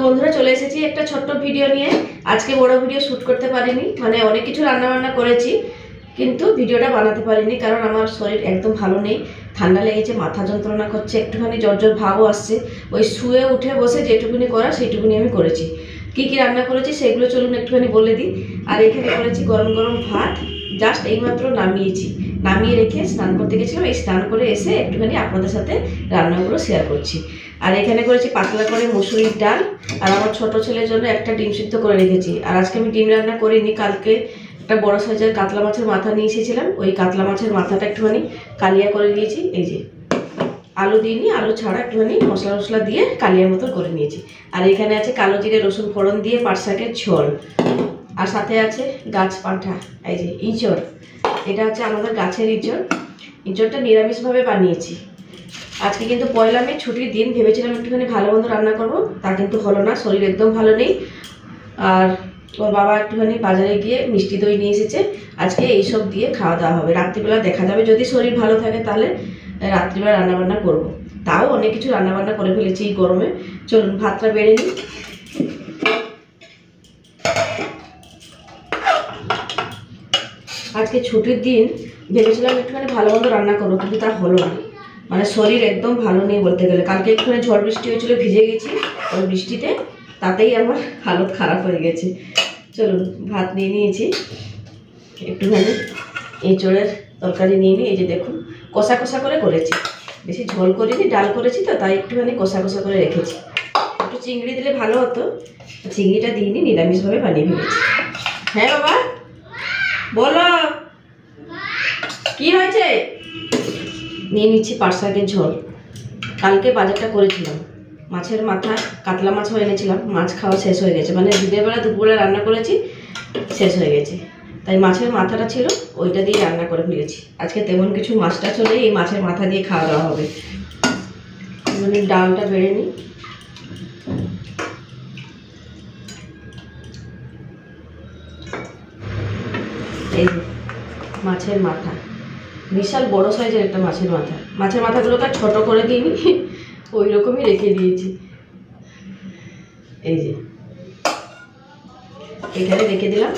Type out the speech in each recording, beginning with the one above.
বন্ধুরা চলে এসেছি একটা ছোট্ট ভিডিও নিয়ে। আজকে বড় ভিডিও শ্যুট করতে পারিনি, মানে অনেক কিছু রান্নাবান্না করেছি কিন্তু ভিডিওটা বানাতে পারিনি, কারণ আমার শরীর একদম ভালো নেই। ঠান্ডা লেগেছে, মাথা যন্ত্রণা করছে, একটুখানি জ্বর জ্বর ভাবও আসছে। ওই শুয়ে উঠে বসে যেটুকুনি করা সেইটুকুনি আমি করেছি। কি কি রান্না করেছি সেগুলো চলুন একটুখানি বলে দিই। আর এখানে করেছি গরম গরম ভাত, জাস্ট এইমাত্র নামিয়ে রেখে স্নান করতে গেছিলাম। এই স্নান করে এসে একটুখানি আপনাদের সাথে রান্নাগুলো শেয়ার করছি। আর এখানে করেছি পাতলা করে মুসুরির ডাল, আর আমার ছোট ছেলের জন্য একটা ডিম সিদ্ধ করে রেখেছি। আর আজকে আমি ডিম রান্না করিনি, কালকে একটা বড় সাইজের কাতলা মাছের মাথা নিয়ে এসেছিলাম, ওই কাতলা মাছের মাথাটা একটুখানি কালিয়া করে নিয়েছি। এই যে আলু দিইনি, আলু ছাড়া একটুখানি মশলা মশলা দিয়ে কালিয়ার মতো করে নিয়েছি। আর এখানে আছে কালো জিরে রসুন ফোড়ন দিয়ে পাট শাকের ঝোল, আর সাথে আছে গাছ পাঁঠা, এই যে ইঁচড়, এটা হচ্ছে আমাদের গাছের ইঁচড়। ইঁচড়টা নিরামিষভাবে বানিয়েছি। আজকে কিন্তু পয়লা মে ছুটির দিন, ভেবেছিলাম একটুখানি ভালো মন্দ রান্না করব, তা কিন্তু হলো না, শরীর একদম ভালো নেই। আর ওর বাবা একটুখানি বাজারে গিয়ে মিষ্টি দই নিয়ে এসেছে, আজকে এইসব দিয়ে খাওয়া দাওয়া হবে। রাত্রিবেলা দেখা যাবে, যদি শরীর ভালো থাকে তাহলে রাত্রিবেলা রান্নাবান্না করব। তাও অনেক কিছু রান্নাবান্না করে ফেলেছি এই গরমে। চলুন ভাতটা বেড়ে নিই। আজকে ছুটির দিন, ভেবেছিলাম একটুখানি ভালো মন্দ রান্না করবো, কিন্তু তা হলো না। মানে শরীর একদম ভালো নেই বলতে গেলে। কালকে একটুখানি ঝড় বৃষ্টি হয়েছিল, ভিজে গেছি ওই বৃষ্টিতে, তাতেই আমার হালত খারাপ হয়ে গেছে। চলুন ভাত নিয়ে নিয়েছি, একটুখানি এঁচড়ের তরকারি নিয়ে নিই। এই যে দেখুন, কষা কষা করে করেছি, বেশি ঝোল করিনি, ডাল করেছি তো, তাই একটুখানি কষা কষা করে রেখেছি। একটু চিংড়ি দিলে ভালো হতো, চিংড়িটা দিইনি, নিরামিষভাবে বানিয়ে ফেলেছি। হ্যাঁ বাবা বলো, কি হয়েছে? নিয়ে নিচ্ছি পাট শাকের ঝোল। কালকে বাজারটা করেছিলাম, মাছের মাথা, কাতলা মাছও এনেছিলাম, মাছ খাওয়া শেষ হয়ে গেছে, মানে দিনের বেলা দুপুরবেলা রান্না করেছি, শেষ হয়ে গেছে, তাই মাছের মাথাটা ছিল, ওইটা দিয়ে রান্না করে ফেলেছি। আজকে তেমন কিছু মাছটা চলে, এই মাছের মাথা দিয়ে খাওয়া দাওয়া হবে। মানে ডালটা বেড়ে নিই। এই মাছের মাথা, বিশাল বড় সাইজের একটা মাছের মাথা। মাছের মাথাগুলোকে ছোট করে দিইনি, ওই রকমই রেখে দিয়েছি। এই যে এখানে রেখে দিলাম।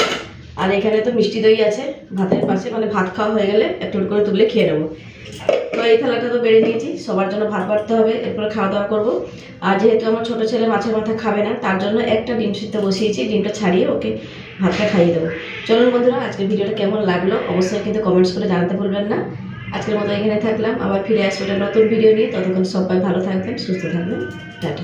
আর এখানে তো মিষ্টি দই আছে ভাতের পাশে, মানে ভাত খাওয়া হয়ে গেলে একটু করে তুলে খেয়ে নেবো। তো এই থালাটা তো বেড়ে নিয়েছি, সবার জন্য ভাত বাড়তে হবে, এরপরে খাওয়া দাওয়া করবো। আর যেহেতু আমার ছোটো ছেলে মাছের মাথা খাবে না, তার জন্য একটা ডিম সিদ্ধ বসিয়েছি, ডিমটা ছাড়িয়ে ওকে ভাতটা খাইয়ে দেবো। চলুন বন্ধুরা, আজকের ভিডিওটা কেমন লাগলো অবশ্যই কিন্তু কমেন্টস করে জানাতে ভুলবেন না। আজকের মতো এখানে থাকলাম, আবার ফিরে আসবো একটা নতুন ভিডিও নিয়ে। ততক্ষণ সবাই ভালো থাকবেন, সুস্থ থাকবেন, টাটা।